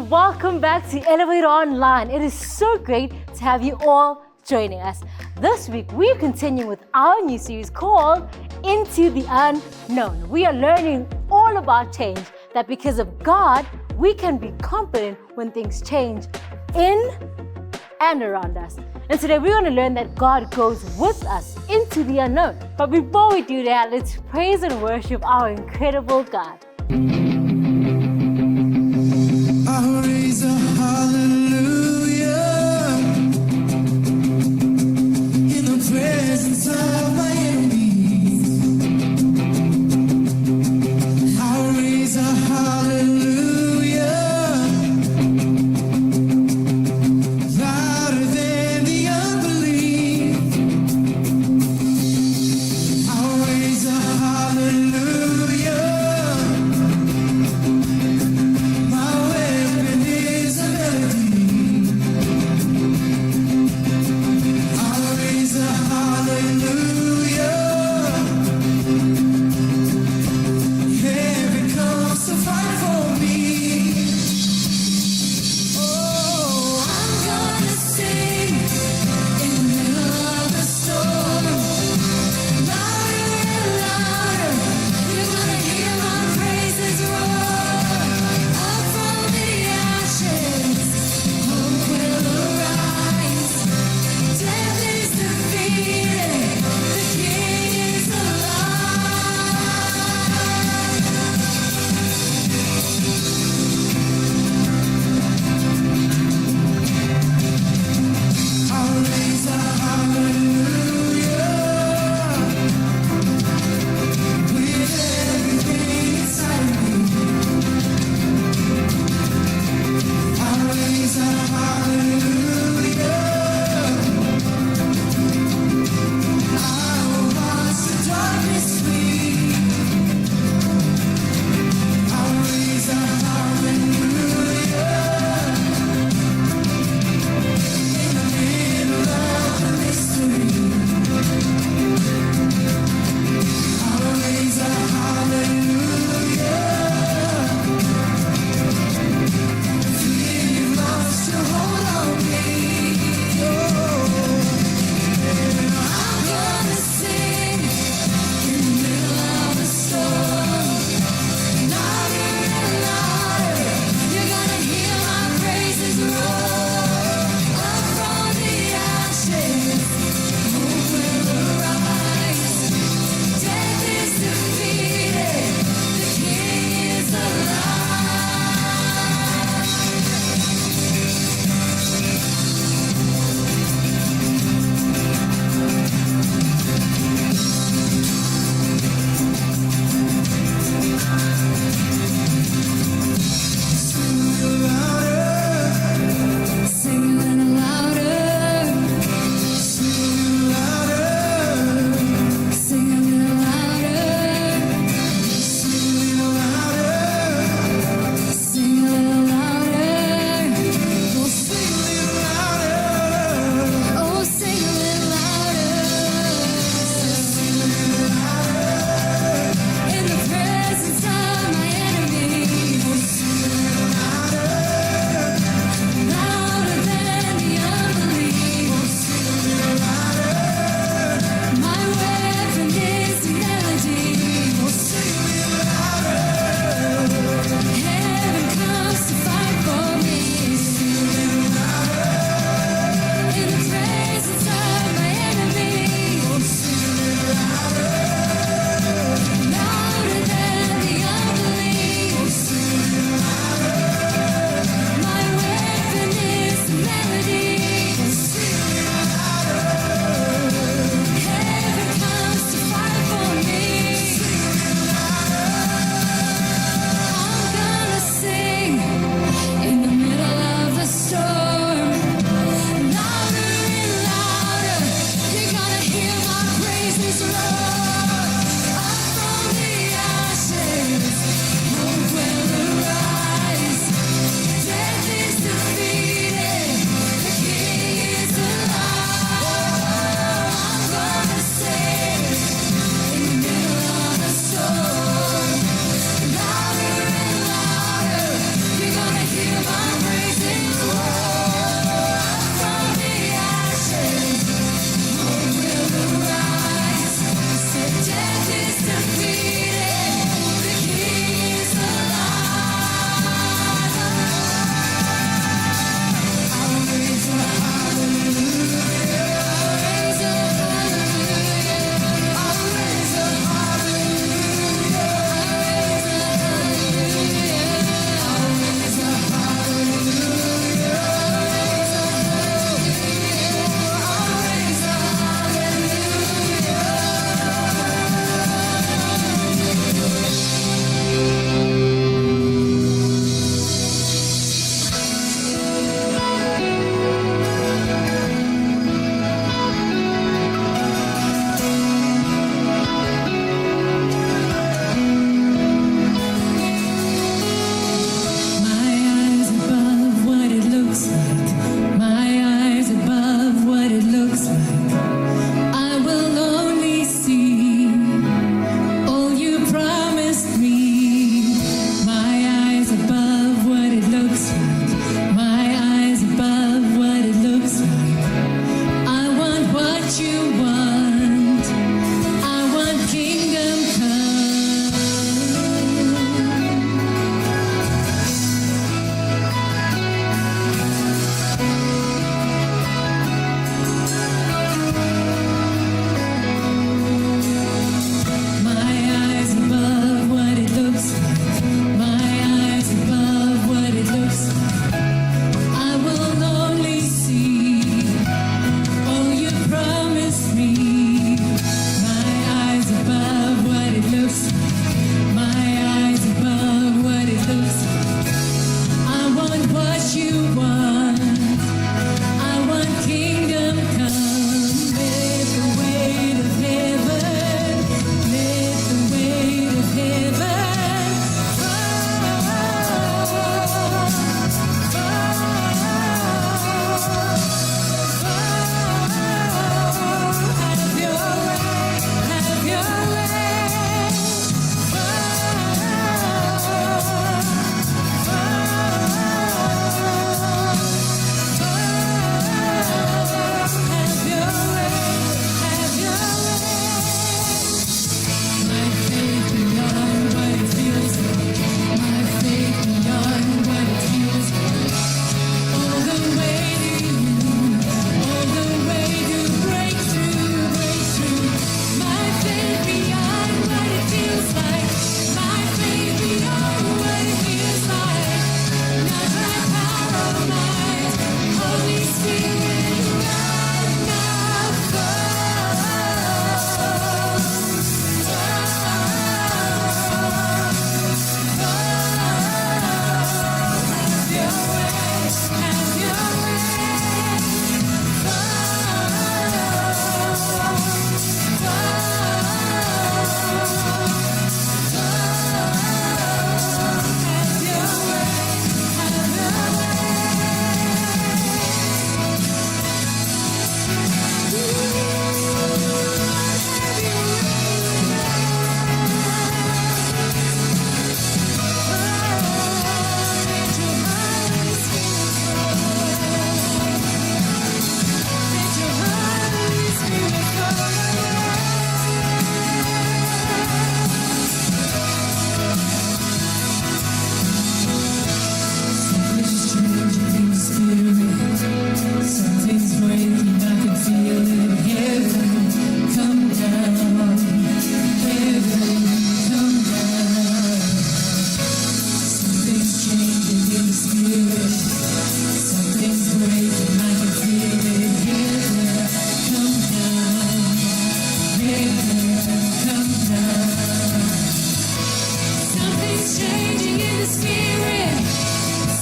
welcome back to Elevator Online. It is so great to have you all joining us. This week, we're continuing with our new series called Into the Unknown. We are learning all about change, that because of God, we can be confident when things change in and around us. And today, we're going to learn that God goes with us into the unknown. But before we do that, let's praise and worship our incredible God. I'll raise a hallelujah in the presence of my enemies. I'll raise a hallelujah louder than the unbelief. I'll raise a hallelujah come down. Something's changing in the spirit.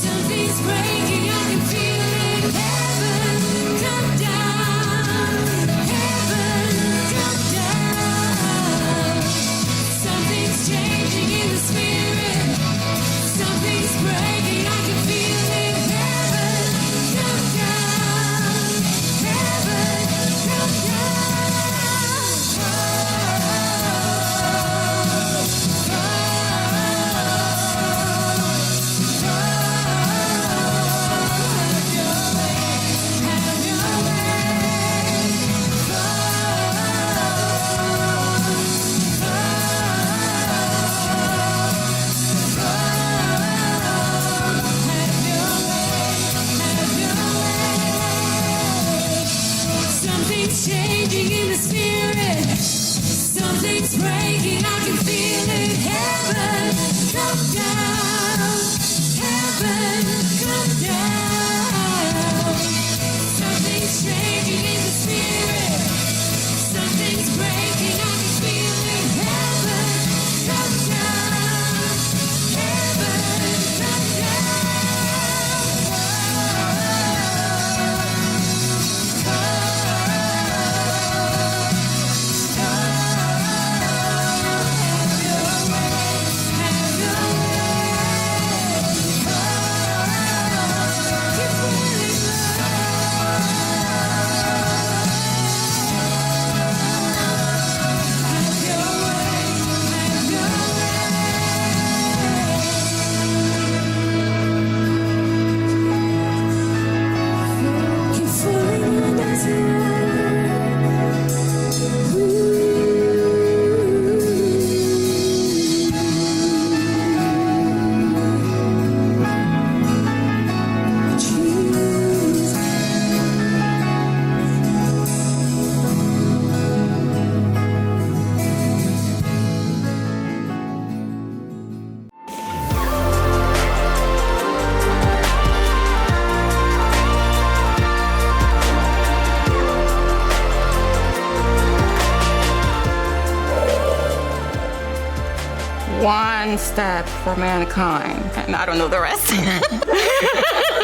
Something's breaking. I can feel it. Heaven, come down. Heaven, come down. Something's changing in the spirit. Something's breaking. I can feel it. Heaven, come down. Heaven, come down. Something's changing in the spirit. Something's breaking. I can feel it. Heaven, come down. Heaven, come down. Something's changing in the spirit. Something's breaking. I can feel it. Heaven, come down. Heaven, come down. One step for mankind, and I don't know the rest.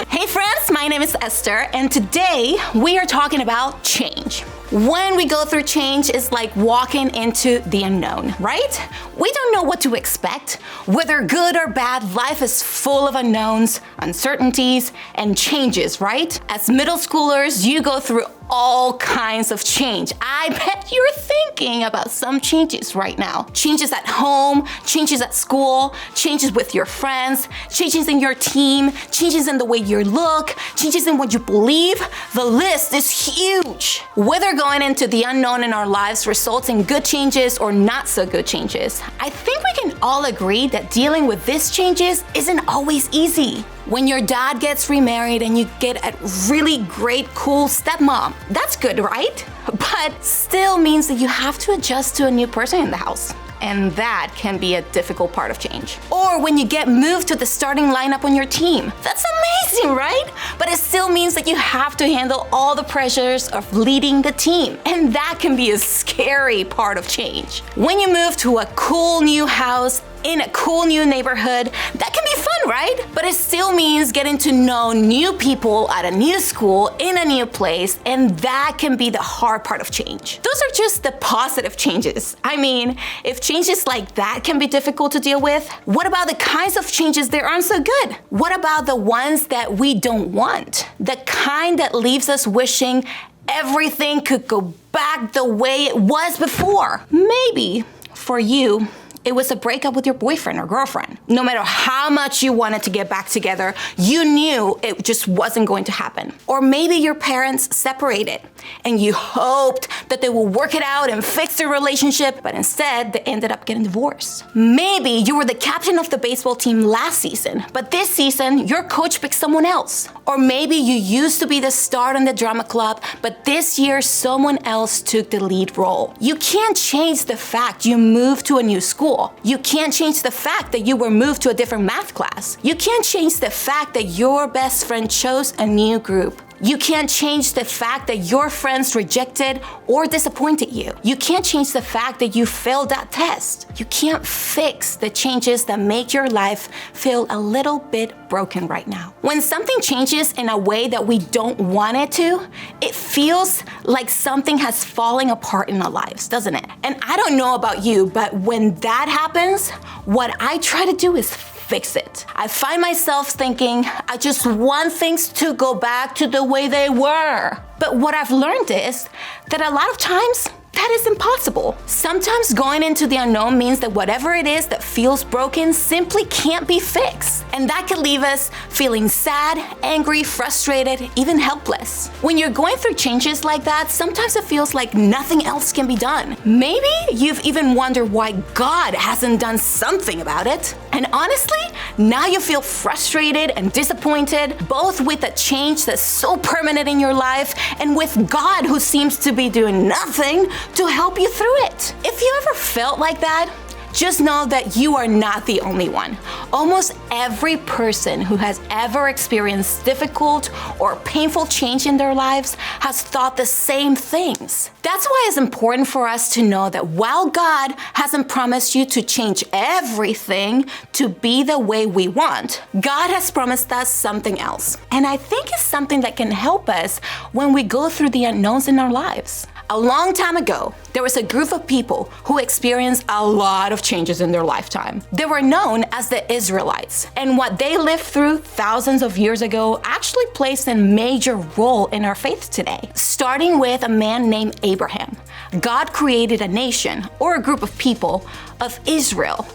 Hey friends, my name is Esther, and today we are talking about change. When we go through change, it's like walking into the unknown, right? We don't know what to expect. Whether good or bad, life is full of unknowns, uncertainties, and changes, right? As middle schoolers, you go through all kinds of change. I bet you're thinking about some changes right now. Changes at home, changes at school, changes with your friends, changes in your team, changes in the way you look, changes in what you believe. The list is huge. Whether going into the unknown in our lives results in good changes or not so good changes, I think we can all agree that dealing with these changes isn't always easy. When your dad gets remarried and you get a really great, cool stepmom, that's good, right? But still means that you have to adjust to a new person in the house. And that can be a difficult part of change. Or when you get moved to the starting lineup on your team. That's amazing, right? But it still means that you have to handle all the pressures of leading the team. And that can be a scary part of change. When you move to a cool new house, in a cool new neighborhood, that can be fun, right? But it still means getting to know new people at a new school, in a new place, and that can be the hard part of change. Those are just the positive changes. I mean, if changes like that can be difficult to deal with, what about the kinds of changes that aren't so good? What about the ones that we don't want? The kind that leaves us wishing everything could go back the way it was before. Maybe for you, it was a breakup with your boyfriend or girlfriend. No matter how much you wanted to get back together, you knew it just wasn't going to happen. Or maybe your parents separated and you hoped that they will work it out and fix their relationship, but instead they ended up getting divorced. Maybe you were the captain of the baseball team last season, but this season your coach picked someone else. Or maybe you used to be the star in the drama club, but this year someone else took the lead role. You can't change the fact you moved to a new school. You can't change the fact that you were moved to a different math class. You can't change the fact that your best friend chose a new group. You can't change the fact that your friends rejected or disappointed you. You can't change the fact that you failed that test. You can't fix the changes that make your life feel a little bit broken right now. When something changes in a way that we don't want it to, it feels like something has fallen apart in our lives, doesn't it? And I don't know about you, but when that happens, what I try to do is fix it. I find myself thinking, I just want things to go back to the way they were. But what I've learned is that a lot of times, that is impossible. Sometimes going into the unknown means that whatever it is that feels broken simply can't be fixed. And that could leave us feeling sad, angry, frustrated, even helpless. When you're going through changes like that, sometimes it feels like nothing else can be done. Maybe you've even wondered why God hasn't done something about it. And honestly, now you feel frustrated and disappointed, both with a change that's so permanent in your life and with God who seems to be doing nothing to help you through it. If you ever felt like that, just know that you are not the only one. Almost every person who has ever experienced difficult or painful change in their lives has thought the same things. That's why it's important for us to know that while God hasn't promised you to change everything to be the way we want, God has promised us something else. And I think it's something that can help us when we go through the unknowns in our lives. A long time ago, there was a group of people who experienced a lot of changes in their lifetime. They were known as the Israelites, and what they lived through thousands of years ago actually plays a major role in our faith today. Starting with a man named Abraham, God created a nation or a group of people of Israel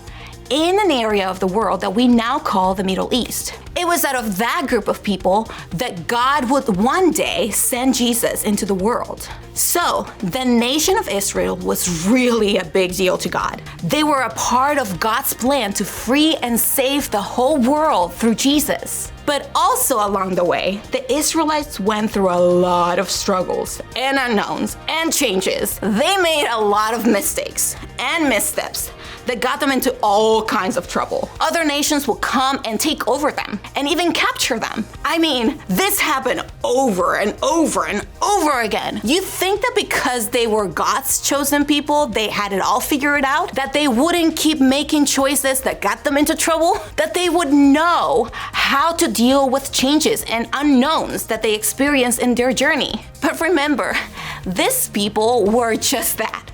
in an area of the world that we now call the Middle East. It was out of that group of people that God would one day send Jesus into the world. So, the nation of Israel was really a big deal to God. They were a part of God's plan to free and save the whole world through Jesus. But also along the way, the Israelites went through a lot of struggles and unknowns and changes. They made a lot of mistakes and missteps that got them into all kinds of trouble. Other nations will come and take over them and even capture them. I mean, this happened over and over and over again. You think that because they were God's chosen people, they had it all figured out? That they wouldn't keep making choices that got them into trouble? That they would know how to deal with changes and unknowns that they experienced in their journey? But remember, these people were just that.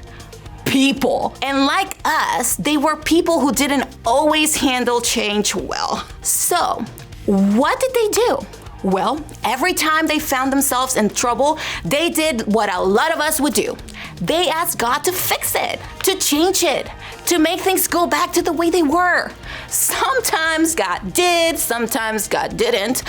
People. And like us, they were people who didn't always handle change well. So, what did they do? Well, every time they found themselves in trouble, they did what a lot of us would do. They asked God to fix it, to change it, to make things go back to the way they were. Sometimes God did, sometimes God didn't.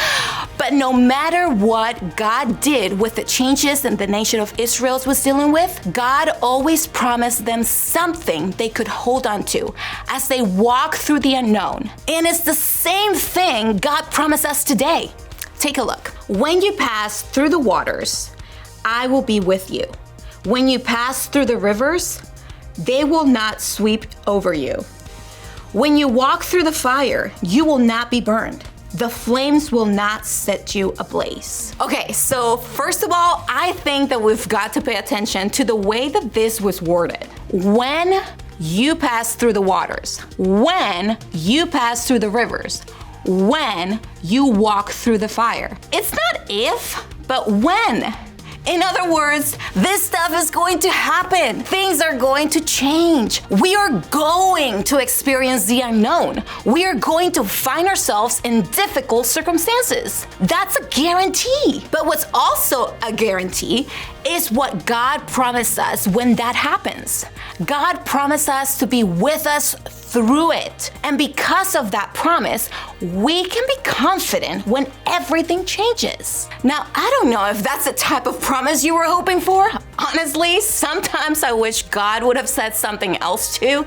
But no matter what God did with the changes that the nation of Israel was dealing with, God always promised them something they could hold on to as they walk through the unknown. And it's the same thing God promised us today. Take a look. When you pass through the waters, I will be with you. When you pass through the rivers, they will not sweep over you. When you walk through the fire, you will not be burned. The flames will not set you ablaze. Okay, so first of all, I think that we've got to pay attention to the way that this was worded. When you pass through the waters, when you pass through the rivers, when you walk through the fire. It's not if, but when. In other words, this stuff is going to happen. Things are going to change. We are going to experience the unknown. We are going to find ourselves in difficult circumstances. That's a guarantee. But what's also a guarantee is what God promised us when that happens. God promised us to be with us through it. And because of that promise, we can be confident when everything changes. Now, I don't know if that's the type of promise you were hoping for. Honestly, sometimes I wish God would have said something else too.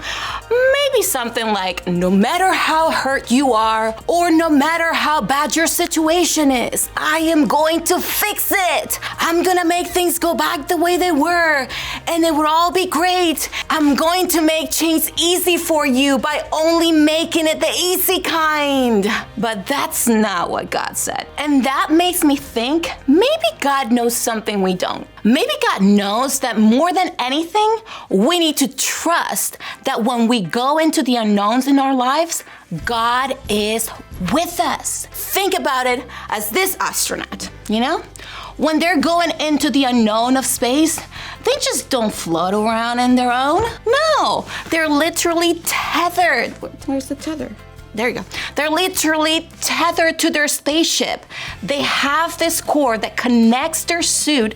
Maybe something like, no matter how hurt you are, or no matter how bad your situation is, I am going to fix it. I'm gonna make things go back the way they were, and it would all be great. I'm going to make change easy for you by only making it the easy kind. But that's not what God said. And that makes me think maybe God knows something we don't. Maybe God knows that more than anything, we need to trust that when we go into the unknowns in our lives, God is with us. Think about it as this astronaut, you know? When they're going into the unknown of space, they just don't float around on their own. No, they're literally tethered. Where's the tether? There you go. They're literally tethered to their spaceship. They have this cord that connects their suit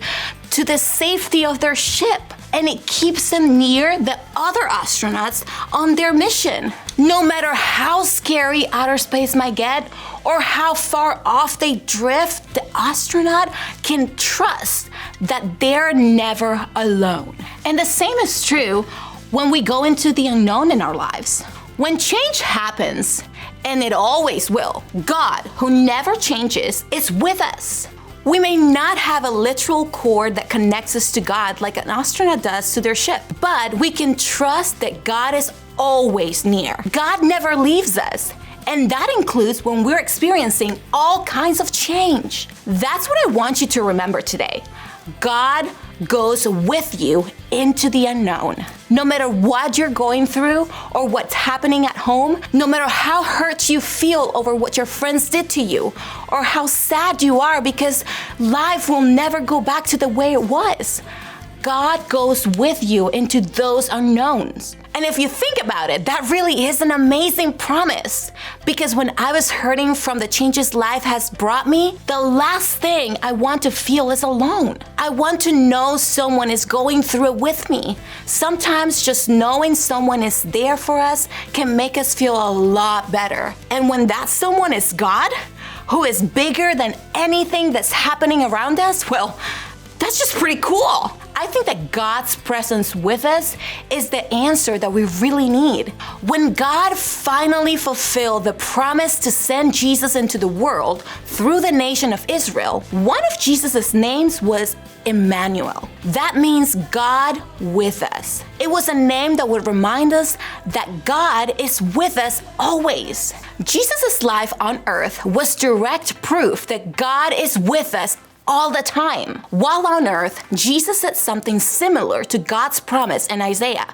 to the safety of their ship, and it keeps them near the other astronauts on their mission. No matter how scary outer space might get or how far off they drift, the astronaut can trust that they're never alone. And the same is true when we go into the unknown in our lives. When change happens, and it always will, God, who never changes, is with us. We may not have a literal cord that connects us to God like an astronaut does to their ship, but we can trust that God is always near. God never leaves us, and that includes when we're experiencing all kinds of change. That's what I want you to remember today. God goes with you into the unknown. No matter what you're going through or what's happening at home, no matter how hurt you feel over what your friends did to you, or how sad you are because life will never go back to the way it was, God goes with you into those unknowns. And if you think about it, that really is an amazing promise. Because when I was hurting from the changes life has brought me, the last thing I want to feel is alone. I want to know someone is going through it with me. Sometimes just knowing someone is there for us can make us feel a lot better. And when that someone is God, who is bigger than anything that's happening around us, well, that's just pretty cool. I think that God's presence with us is the answer that we really need. When God finally fulfilled the promise to send Jesus into the world through the nation of Israel, one of Jesus' names was Emmanuel. That means God with us. It was a name that would remind us that God is with us always. Jesus' life on earth was direct proof that God is with us all the time. While on earth, Jesus said something similar to God's promise in Isaiah.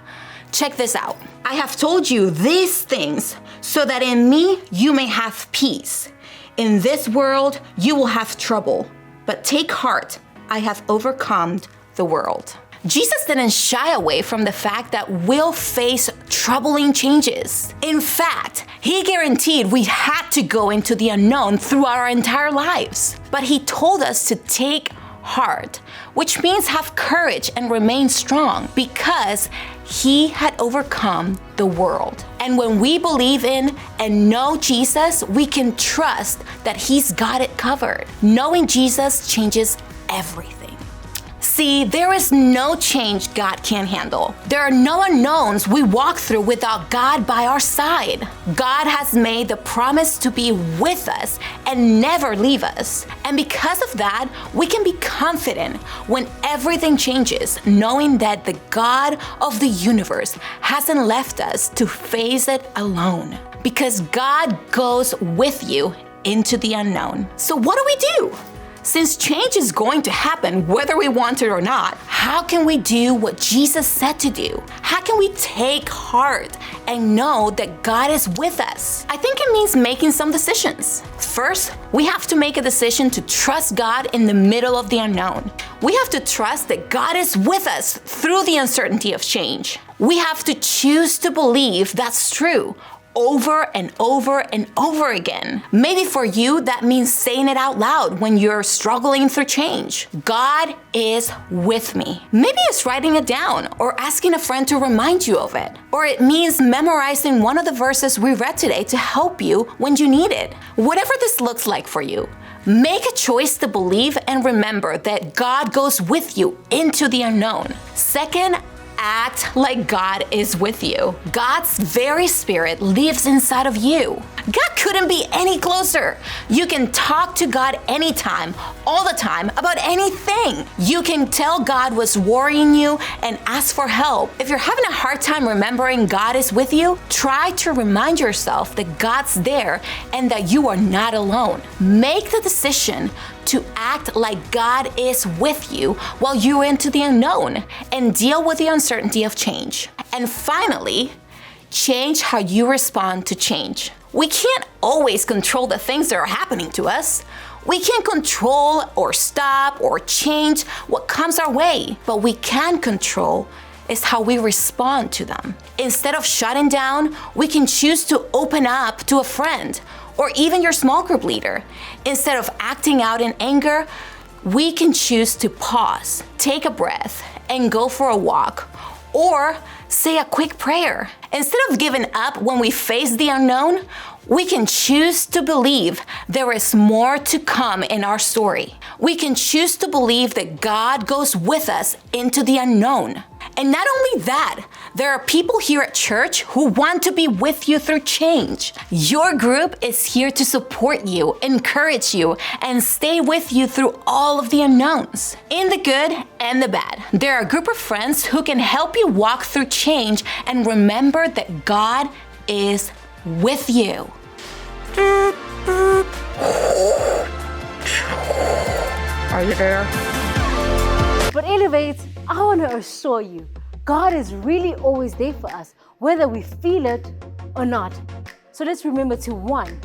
Check this out. I have told you these things so that in me you may have peace. In this world you will have trouble, but take heart, I have overcome the world. Jesus didn't shy away from the fact that we'll face troubling changes. In fact, he guaranteed we had to go into the unknown through our entire lives. But he told us to take heart, which means have courage and remain strong, because he had overcome the world. And when we believe in and know Jesus, we can trust that he's got it covered. Knowing Jesus changes everything. See, there is no change God can't handle. There are no unknowns we walk through without God by our side. God has made the promise to be with us and never leave us. And because of that, we can be confident when everything changes, knowing that the God of the universe hasn't left us to face it alone. Because God goes with you into the unknown. So what do we do? Since change is going to happen whether we want it or not, how can we do what Jesus said to do? How can we take heart and know that God is with us? I think it means making some decisions. First, we have to make a decision to trust God in the middle of the unknown. We have to trust that God is with us through the uncertainty of change. We have to choose to believe that's true over and over and over again. Maybe for you, that means saying it out loud when you're struggling through change. God is with me. Maybe it's writing it down or asking a friend to remind you of it. Or it means memorizing one of the verses we read today to help you when you need it. Whatever this looks like for you, Make a choice to believe and remember that God goes with you into the unknown. Second, act like God is with you. God's very spirit lives inside of you. God couldn't be any closer. You can talk to God anytime, all the time, about anything. You can tell God what's worrying you and ask for help. If you're having a hard time remembering God is with you, try to remind yourself that God's there and that you are not alone. Make the decision to act like God is with you while you're into the unknown and deal with the uncertainty of change. And finally, change how you respond to change. We can't always control the things that are happening to us. We can't control or stop or change what comes our way, but we can control is how we respond to them. Instead of shutting down, we can choose to open up to a friend or even your small group leader. Instead of acting out in anger, we can choose to pause, take a breath, and go for a walk, or say a quick prayer. Instead of giving up when we face the unknown, we can choose to believe there is more to come in our story. We can choose to believe that God goes with us into the unknown. And not only that, there are people here at church who want to be with you through change. Your group is here to support you, encourage you, and stay with you through all of the unknowns, in the good and the bad. There are a group of friends who can help you walk through change and remember that God is with you. Are you there? But Elevate, I want to assure you, God is really always there for us, whether we feel it or not. So let's remember to 1,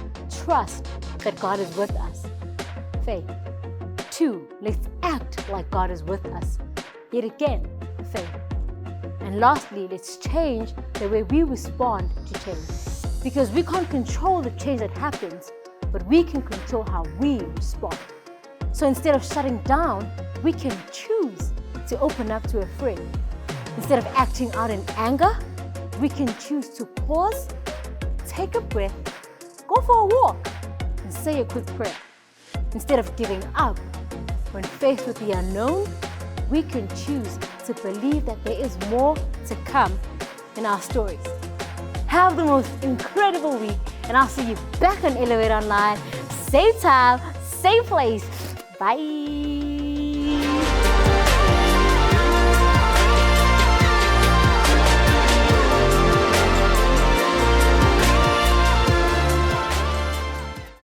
trust that God is with us. Faith. 2, let's act like God is with us. Yet again, faith. And lastly, let's change the way we respond to change. Because we can't control the change that happens, but we can control how we respond. So instead of shutting down, we can choose to open up to a friend. Instead of acting out in anger, we can choose to pause, take a breath, go for a walk, and say a quick prayer. Instead of giving up, when faced with the unknown, we can choose to believe that there is more to come in our stories. Have the most incredible week, and I'll see you back on Elevate Online. Same time, same place. Bye.